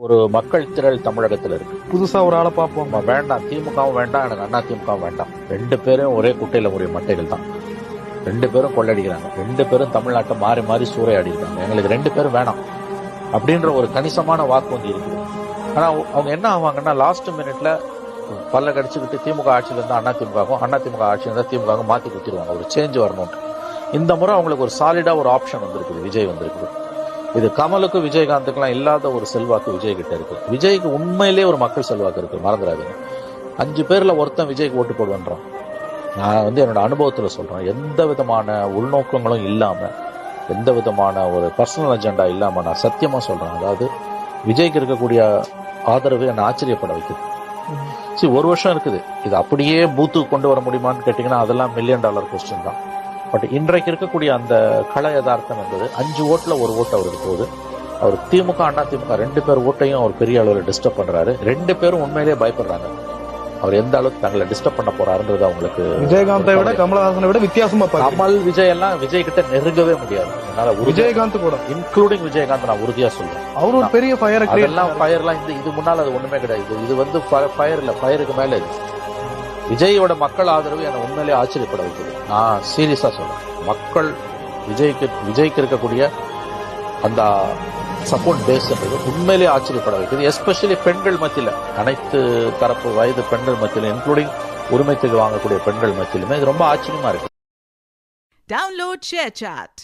ஒரு மக்கள் திரள் தமிழகத்தில் இருக்கு. புதுசா ஒரு ஆளை பார்ப்போம். வேண்டாம், திமுகவும் வேண்டாம், எனக்கு அண்ணா திமுகவும் வேண்டாம். 2 பேரும் ஒரே குட்டையில உரிய மட்டைகள் தான். 2 பேரும் கொள்ளடிக்கிறாங்க. 2 பேரும் தமிழ்நாட்டை மாறி மாறி சூறையாடி இருக்காங்க. எங்களுக்கு 2 பேரும் வேணாம் அப்படின்ற ஒரு கணிசமான வாக்கு வந்து இருக்குது. ஆனா அவங்க என்ன ஆவாங்கன்னா, லாஸ்ட் மினிட்ல பல்ல கடிச்சுக்கிட்டு திமுக ஆட்சியில இருந்தா அண்ணா திமுகவும், அண்ணா திமுக ஆட்சியில இருந்தா திமுகவும் மாத்தி குத்திடுவாங்க. ஒரு சேஞ்ச் வரணும்னு. இந்த முறை அவங்களுக்கு ஒரு சாலிடா ஒரு ஆப்ஷன் வந்திருக்குது. விஜய் வந்திருக்குது. இது கமலுக்கும் விஜயகாந்துக்கெல்லாம் இல்லாத ஒரு செல்வாக்கு விஜய் கிட்ட இருக்கு. விஜய்க்கு உண்மையிலேயே ஒரு மக்கள் செல்வாக்கு இருக்கு, மறந்துடாதீங்க. 5 பேர்ல ஒருத்தன் விஜய்க்கு ஓட்டு போடுவேன்றான். நான் வந்து என்னோட அனுபவத்துல சொல்றேன். எந்த விதமான உள்நோக்கங்களும் இல்லாம, எந்த விதமான ஒரு பர்சனல் அஜெண்டா இல்லாம நான் சத்தியமா சொல்றேன். அதாவது விஜய்க்கு இருக்கக்கூடிய ஆதரவு என்னை ஆச்சரியப்பட வைக்குது. சரி, 1 வருஷம் இருக்குது. இது அப்படியே பூத்துக்கு கொண்டு வர முடியுமான்னு கேட்டீங்கன்னா அதெல்லாம் $1 மில்லியன் கொஸ்டின் தான். பட் இன்றைக்கு இருக்கக்கூடிய அந்த கள யதார்த்தம் என்பது 5 ஓட்டுல 1 ஓட்டு அவருக்கு போகுது. அவர் திமுக அண்ணா திமுக 2 பேர் ஓட்டையும் அவர் பெரிய அளவில் டிஸ்டர்ப் பண்றாரு. 2 பேரும் உண்மையிலேயே பயப்படுறாங்க. அவர் எந்த அளவுக்கு தங்களை டிஸ்டர்ப் பண்ண போறாருன்றது அவங்களுக்கு. விஜயகாந்தை விட கமலஹாசனை விட வித்தியாசமா கமல் விஜய் எல்லாம் விஜய் கிட்ட நெருங்கவே முடியாது. விஜயகாந்த் கூட இன்க்ளூடிங் விஜயகாந்த் நான் உறுதியா சொல்றேன். அவரு ஒரு பெரிய ஃபயர் எல்லாம் ஃபயர்லாம் இது முன்னால அது ஒண்ணுமே கிடையாது. இது வந்து ஃபயர் இல்ல, ஃபயருக்கு மேல இது. விஜயோட மக்கள் ஆதரவு என்னை உண்மையிலேயே ஆச்சரியப்பட வைக்குது. நான் சீரியஸா சொல்றேன். மக்கள் விஜய்க்கு இருக்கக்கூடிய அந்த சப்போர்ட் பேஸ் என்பது உண்மையிலேயே ஆச்சரியப்பட வைக்குது. எஸ்பெஷலி பெண்கள் மத்தியில, அனைத்து தரப்பு வயது பெண்கள் மத்தியில, இன்க்ளூடிங் உரிமைத்துக்கு வாங்கக்கூடிய பெண்கள் மத்தியிலுமே இது ரொம்ப ஆச்சரியமா இருக்கு. Download ShareChat.